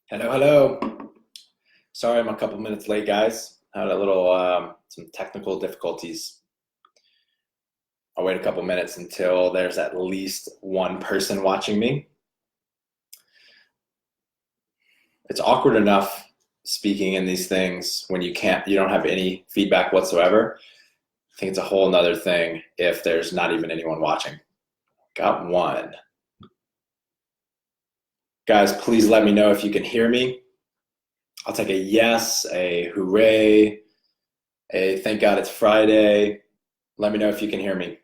Hello, hello. Sorry I'm a couple minutes late, guys. Had a little some technical difficulties. I'll wait a couple minutes until there's at least one person watching me. It's awkward enough speaking in these things when you don't have any feedback whatsoever. I think it's a whole nother thing if there's not even anyone watching. Got one. Guys, please let me know if you can hear me. I'll take a yes, a hooray, a thank God it's Friday. Let me know if you can hear me.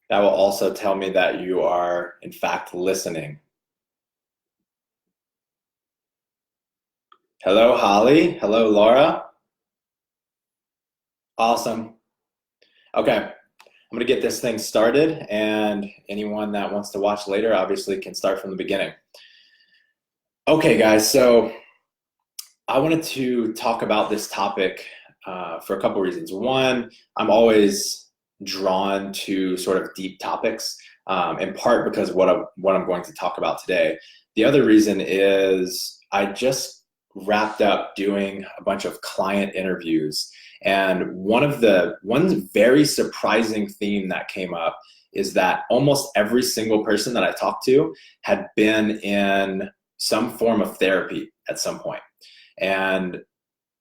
That will also tell me that you are, in fact, listening. Hello, Holly. Hello, Laura. Awesome. Okay, I'm going to get this thing started, and anyone that wants to watch later obviously can start from the beginning. Okay, guys, so I wanted to talk about this topic for a couple reasons. One, I'm always drawn to sort of deep topics, in part because what I'm going to talk about today. The other reason is I just wrapped up doing a bunch of client interviews, and one very surprising theme that came up is that almost every single person that I talked to had been in some form of therapy at some point. And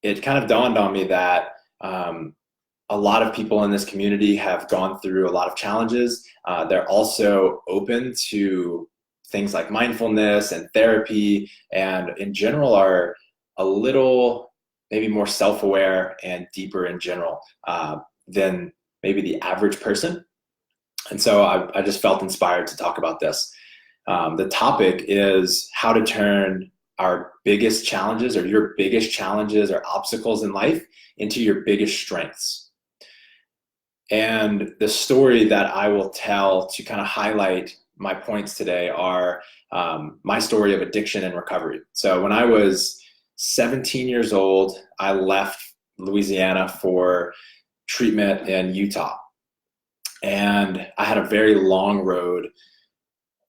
it kind of dawned on me that a lot of people in this community have gone through a lot of challenges. They're also open to things like mindfulness and therapy, and in general are a little maybe more self-aware and deeper in general than maybe the average person. And so I just felt inspired to talk about this. The topic is how to turn our biggest challenges or your biggest challenges or obstacles in life into your biggest strengths. And the story that I will tell to kind of highlight my points today are my story of addiction and recovery. So when I was 17 years old, I left Louisiana for treatment in Utah. And I had a very long road,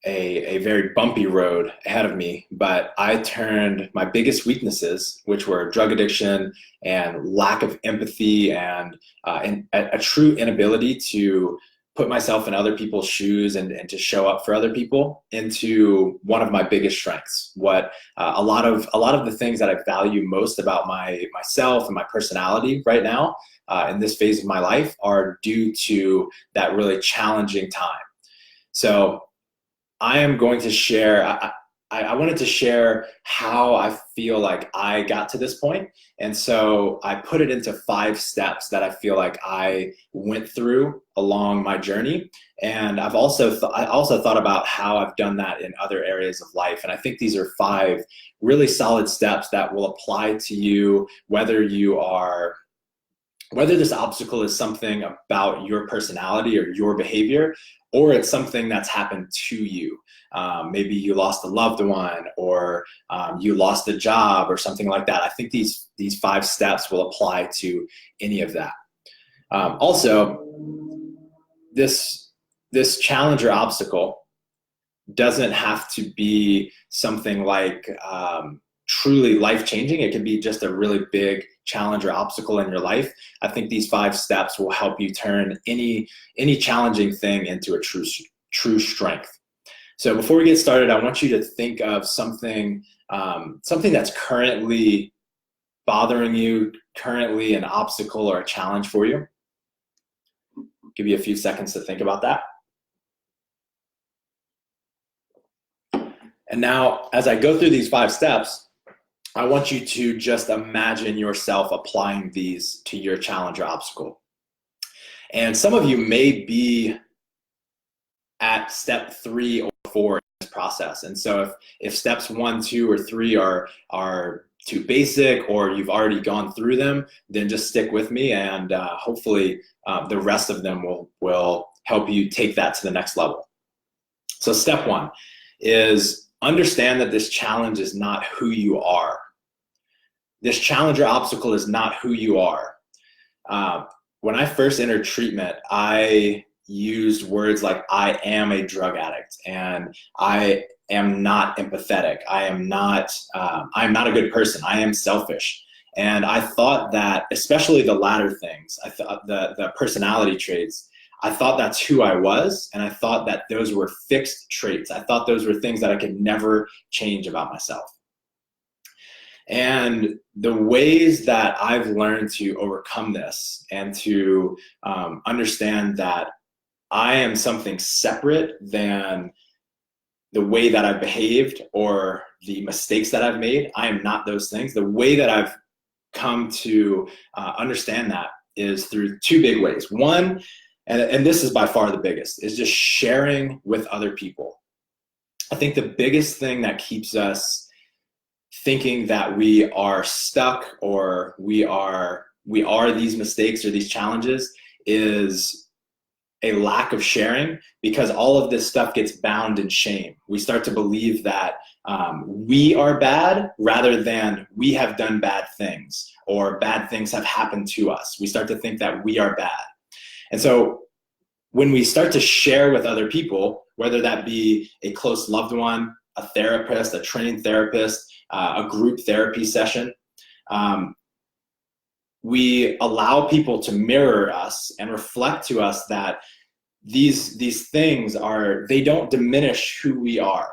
a very bumpy road ahead of me, but I turned my biggest weaknesses, which were drug addiction and lack of empathy and a true inability to put myself in other people's shoes and to show up for other people, into one of my biggest strengths. What a lot of the things that I value most about myself and my personality right now in this phase of my life are due to that really challenging time. So I am going to share, I wanted to share how I feel like I got to this point. And so I put it into 5 steps that I feel like I went through along my journey. And I also thought about how I've done that in other areas of life. And I think these are 5 really solid steps that will apply to you, whether this obstacle is something about your personality or your behavior, or it's something that's happened to you. Maybe you lost a loved one, or you lost a job or something like that. I think these 5 steps will apply to any of that. Also, this challenge or obstacle doesn't have to be something like truly life-changing. It can be just a really big challenge or obstacle in your life. I think these 5 steps will help you turn any challenging thing into a true strength. So before we get started, I want you to think of something that's currently bothering you, currently an obstacle or a challenge for you. Give you a few seconds to think about that. And now, as I go through these 5 steps, I want you to just imagine yourself applying these to your challenge or obstacle. And some of you may be at step 3 or 4 in this process. And so if steps 1, 2, or 3 are too basic, or you've already gone through them, then just stick with me, and hopefully the rest of them will help you take that to the next level. So step 1 is understand that this challenge is not who you are. This challenge or obstacle is not who you are. When I first entered treatment, I used words like I am a drug addict and I am not empathetic. I'm not a good person. I am selfish. And I thought that, especially the latter things, I thought the personality traits, I thought that's who I was, and I thought that those were fixed traits. I thought those were things that I could never change about myself. And the ways that I've learned to overcome this and to understand that I am something separate than the way that I've behaved or the mistakes that I've made. I am not those things. The way that I've come to understand that is through two big ways. One, and this is by far the biggest, is just sharing with other people. I think the biggest thing that keeps us thinking that we are stuck or we are these mistakes or these challenges is a lack of sharing, because all of this stuff gets bound in shame. We start to believe that we are bad rather than we have done bad things or bad things have happened to us. We start to think that we are bad. And so when we start to share with other people, whether that be a close loved one, a therapist, a trained therapist, a group therapy session, we allow people to mirror us and reflect to us that these things they don't diminish who we are.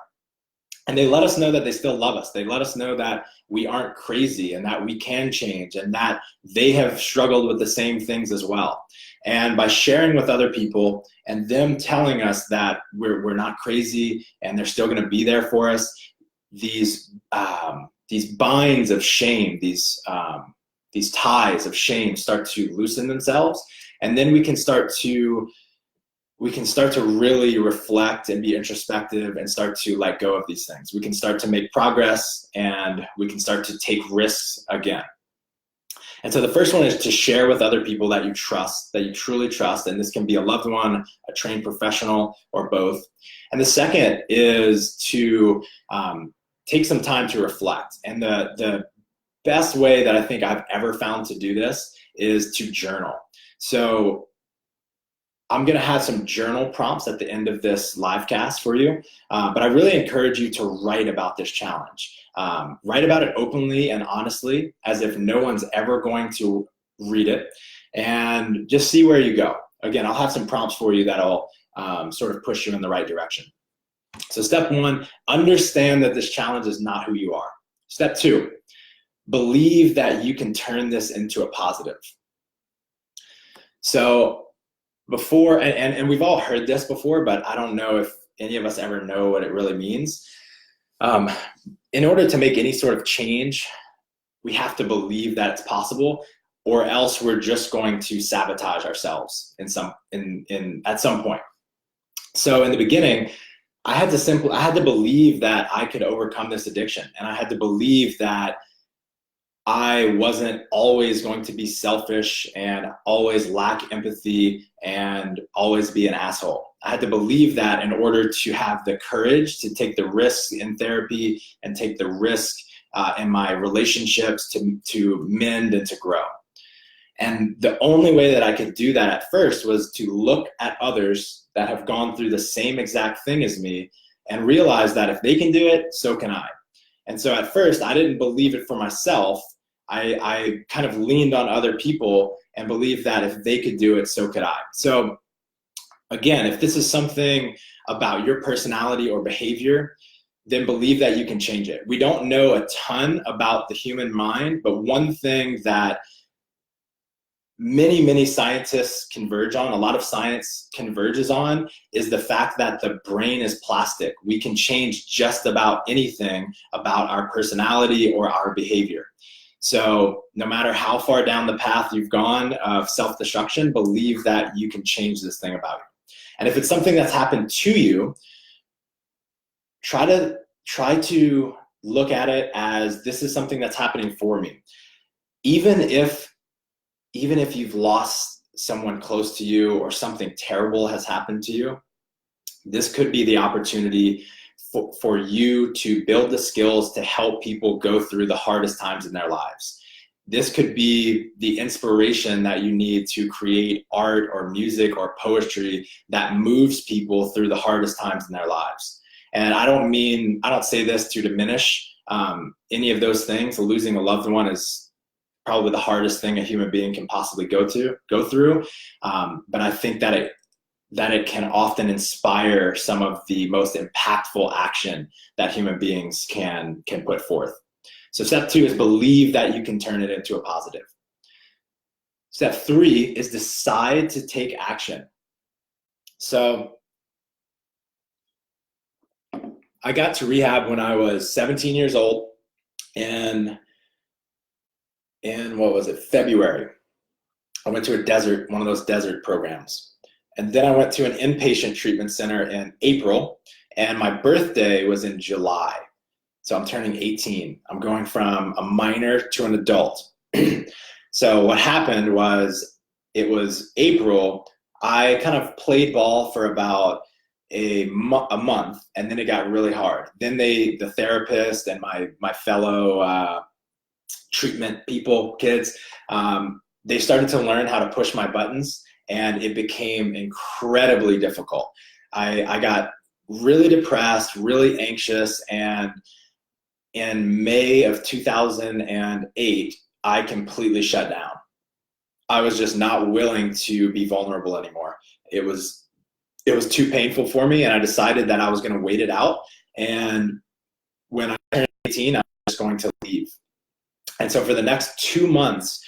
And they let us know that they still love us. They let us know that we aren't crazy and that we can change and that they have struggled with the same things as well. And by sharing with other people and them telling us that we're not crazy and they're still going to be there for us, these binds of shame, these ties of shame start to loosen themselves, and then we can start to really reflect and be introspective and start to let go of these things. We can start to make progress and we can start to take risks again. And so the first one is to share with other people that you trust, that you truly trust, and this can be a loved one, a trained professional, or both. And the second is to take some time to reflect. And the best way that I think I've ever found to do this is to journal. So I'm going to have some journal prompts at the end of this live cast for you, but I really encourage you to write about this challenge. Write about it openly and honestly, as if no one's ever going to read it, and just see where you go. Again, I'll have some prompts for you that'll sort of push you in the right direction. So step one, understand that this challenge is not who you are. Step two, believe that you can turn this into a positive. So before, and we've all heard this before, but I don't know if any of us ever know what it really means. In order to make any sort of change, we have to believe that it's possible, or else we're just going to sabotage ourselves at some point. So in the beginning, I had to believe that I could overcome this addiction, and I had to believe that I wasn't always going to be selfish and always lack empathy and always be an asshole. I had to believe that in order to have the courage to take the risks in therapy and take the risk in my relationships to mend and to grow. And the only way that I could do that at first was to look at others that have gone through the same exact thing as me and realize that if they can do it, so can I. And so at first, I didn't believe it for myself. I kind of leaned on other people and believed that if they could do it, so could I. So again, if this is something about your personality or behavior, then believe that you can change it. We don't know a ton about the human mind, but one thing that many scientists converge on, a lot of science converges on, is the fact that the brain is plastic. We can change just about anything about our personality or our behavior. So no matter how far down the path you've gone of self-destruction, believe that you can change this thing about you. And if it's something that's happened to you, try to look at it as this is something that's happening for me. Even if you've lost someone close to you or something terrible has happened to you, this could be the opportunity for you to build the skills to help people go through the hardest times in their lives. This could be the inspiration that you need to create art or music or poetry that moves people through the hardest times in their lives. And I don't say this to diminish any of those things. Losing a loved one is probably the hardest thing a human being can possibly go through. But I think that it can often inspire some of the most impactful action that human beings can put forth. So step 2 is believe that you can turn it into a positive. Step 3 is decide to take action. So I got to rehab when I was 17 years old, and in what was it, February. I went to one of those desert programs. And then I went to an inpatient treatment center in April, and my birthday was in July. So I'm turning 18. I'm going from a minor to an adult. So what happened was, it was April. I kind of played ball for about a month, and then it got really hard. Then the therapist and my fellow treatment kids, they started to learn how to push my buttons, and it became incredibly difficult. I got really depressed, really anxious, and in May of 2008, I completely shut down. I was just not willing to be vulnerable anymore. It was too painful for me, and I decided that I was going to wait it out. And when I turned 18, I was just going to leave. And so for the next 2 months,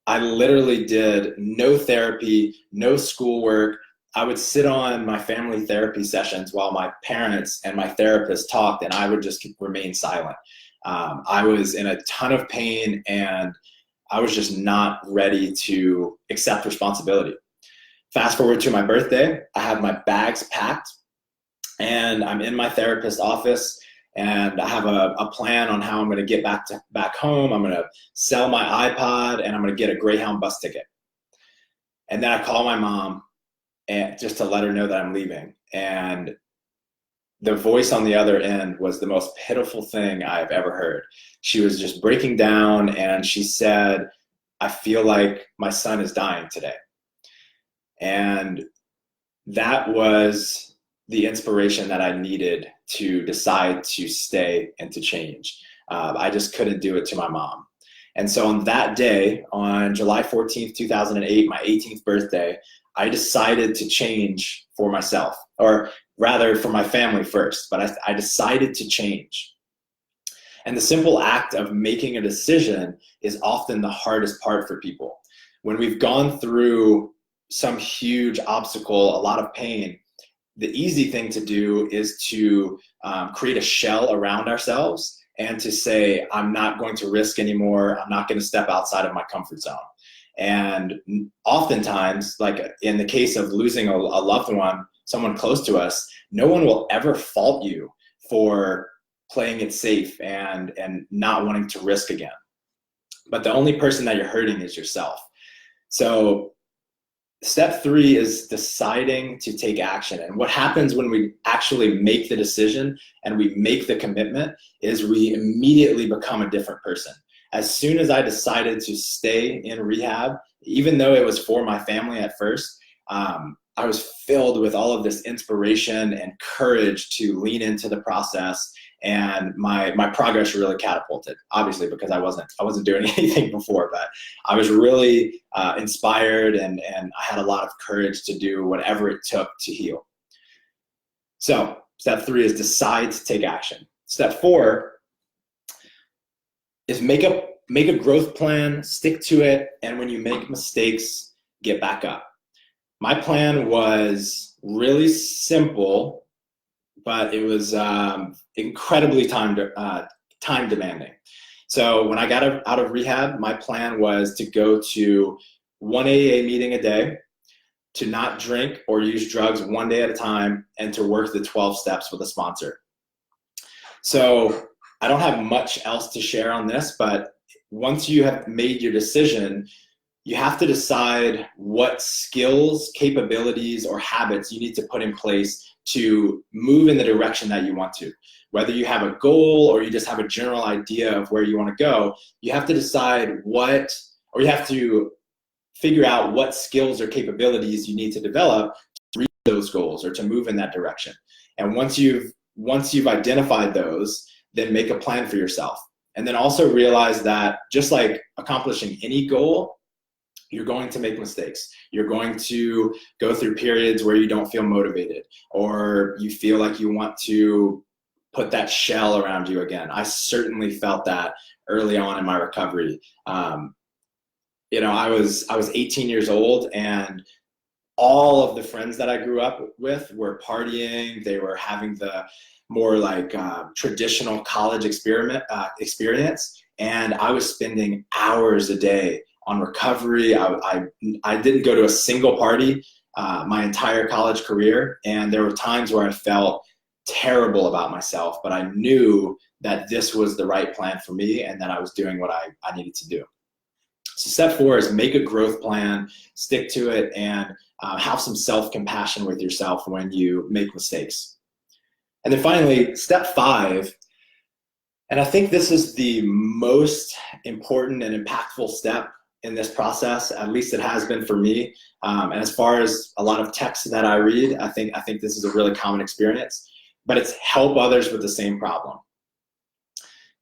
I literally did no therapy, no schoolwork. I would sit on my family therapy sessions while my parents and my therapist talked, and I would just remain silent. I was in a ton of pain, and I was just not ready to accept responsibility. Fast forward to my birthday, I have my bags packed, and I'm in my therapist's office, and I have a plan on how I'm going to get back home. I'm going to sell my iPod, and I'm going to get a Greyhound bus ticket. And then I call my mom, and just to let her know that I'm leaving. And the voice on the other end was the most pitiful thing I've ever heard. She was just breaking down, and she said, "I feel like my son is dying today." And that was the inspiration that I needed to decide to stay and to change. I just couldn't do it to my mom. And so on that day, on July 14th, 2008, my 18th birthday, I decided to change for myself, or rather for my family first, but I decided to change. And the simple act of making a decision is often the hardest part for people. When we've gone through some huge obstacle, a lot of pain, the easy thing to do is to create a shell around ourselves and to say, I'm not going to risk anymore. I'm not going to step outside of my comfort zone. And oftentimes, like in the case of losing a loved one, someone close to us, no one will ever fault you for playing it safe and not wanting to risk again. But the only person that you're hurting is yourself. So step 3 is deciding to take action. And what happens when we actually make the decision and we make the commitment is we immediately become a different person. As soon as I decided to stay in rehab, even though it was for my family at first, I was filled with all of this inspiration and courage to lean into the process, and my progress really catapulted. Obviously, because I wasn't doing anything before, but I was really inspired, and I had a lot of courage to do whatever it took to heal. So step 3 is decide to take action. Step 4 is make a growth plan, stick to it, and when you make mistakes, get back up. My plan was really simple, but it was incredibly time demanding. So when I got out of rehab, my plan was to go to 1 AA meeting a day, to not drink or use drugs 1 day at a time, and to work the 12 steps with a sponsor. So I don't have much else to share on this, but once you have made your decision, you have to decide what skills, capabilities, or habits you need to put in place to move in the direction that you want to. Whether you have a goal or you just have a general idea of where you want to go, you have to decide you have to figure out what skills or capabilities you need to develop to reach those goals or to move in that direction. And once you've identified those, then make a plan for yourself. And then also realize that just like accomplishing any goal, you're going to make mistakes. You're going to go through periods where you don't feel motivated, or you feel like you want to put that shell around you again. I certainly felt that early on in my recovery. I was 18 years old, and all of the friends that I grew up with were partying. They were having the more like traditional college experience, and I was spending hours a day on recovery. I didn't go to a single party my entire college career, and there were times where I felt terrible about myself, but I knew that this was the right plan for me and that I was doing what I needed to do. So step 4 is make a growth plan, stick to it, and have some self-compassion with yourself when you make mistakes. And then finally, step 5, and I think this is the most important and impactful step in this process, at least it has been for me. And as far as a lot of texts that I read, I think this is a really common experience, but it's help others with the same problem.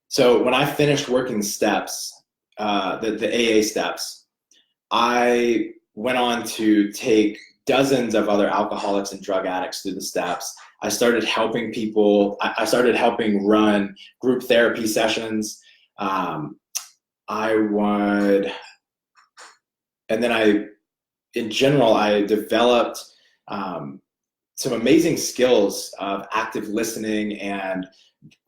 So when I finished working steps, the AA steps, I went on to take dozens of other alcoholics and drug addicts through the steps. I started helping people. I started helping run group therapy sessions. In general, I developed some amazing skills of active listening and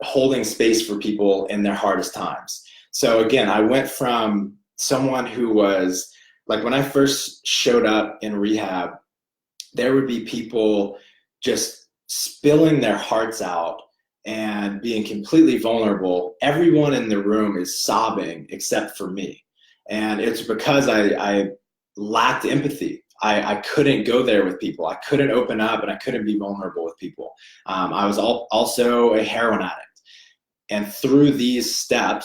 holding space for people in their hardest times. So again, I went from someone who was like, when I first showed up in rehab, there would be people just spilling their hearts out and being completely vulnerable. Everyone in the room is sobbing except for me. And it's because I lacked empathy. I couldn't go there with people. I couldn't open up, and I couldn't be vulnerable with people. I was also a heroin addict. And through these 5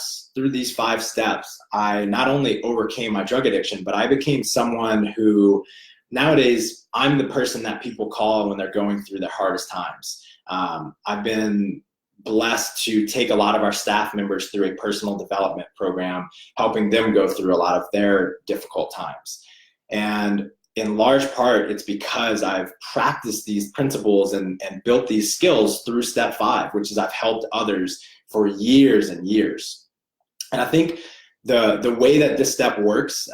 steps, I not only overcame my drug addiction, but I became someone who nowadays I'm the person that people call when they're going through their hardest times. I've been blessed to take a lot of our staff members through a personal development program, helping them go through a lot of their difficult times. And in large part, it's because I've practiced these principles and built these skills through step 5, which is I've helped others for years and years. And I think the way that this step works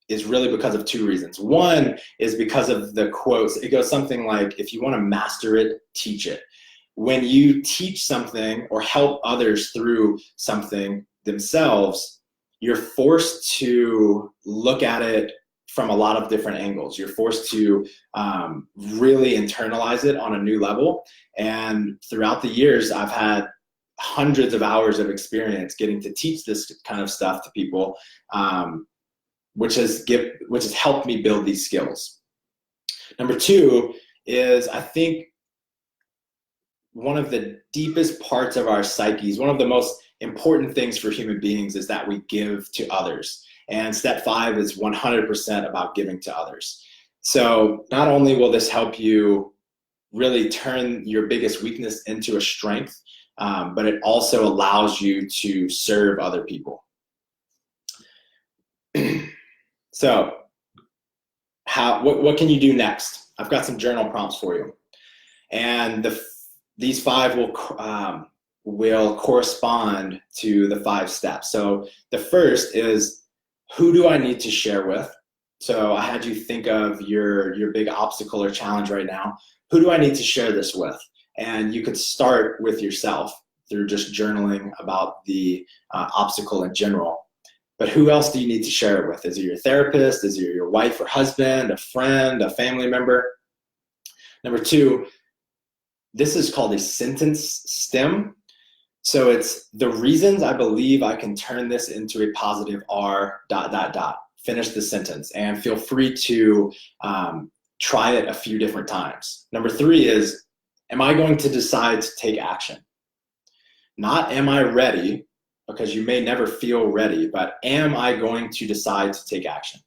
is really because of 2 reasons. One is because of the quotes. It goes something like, if you want to master it, teach it. When you teach something or help others through something themselves, you're forced to look at it from a lot of different angles. You're forced to really internalize it on a new level. And throughout the years, I've had hundreds of hours of experience getting to teach this kind of stuff to people, which has helped me build these skills. Number 2 is, I think, one of the deepest parts of our psyches, one of the most important things for human beings, is that we give to others. And step 5 is 100% about giving to others. So not only will this help you really turn your biggest weakness into a strength, but it also allows you to serve other people. So what can you do next? I've got some journal prompts for you. And these 5 will correspond to the 5 steps. So the first is, who do I need to share with? So I had you think of your big obstacle or challenge right now. Who do I need to share this with? And you could start with yourself through just journaling about the obstacle in general. But who else do you need to share it with? Is it your therapist? Is it your wife or husband, a friend, a family member? Number 2, this is called a sentence stem. So it's the reasons I believe I can turn this into a positive are ... finish the sentence, and feel free to try it a few different times. Number 3 is, am I going to decide to take action? Not am I ready, because you may never feel ready, but am I going to decide to take action?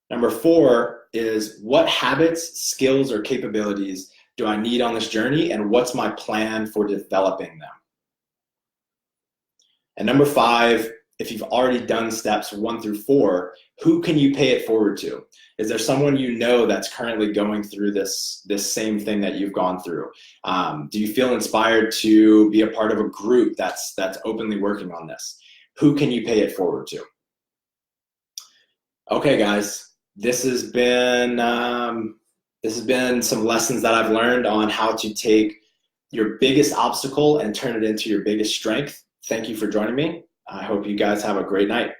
Number 4 is, what habits, skills, or capabilities do I need on this journey, and what's my plan for developing them? And number 5, if you've already done steps 1 through 4, who can you pay it forward to? Is there someone you know that's currently going through this same thing that you've gone through? Do you feel inspired to be a part of a group that's openly working on this? Who can you pay it forward to? Okay, guys, this has been some lessons that I've learned on how to take your biggest obstacle and turn it into your biggest strength. Thank you for joining me. I hope you guys have a great night.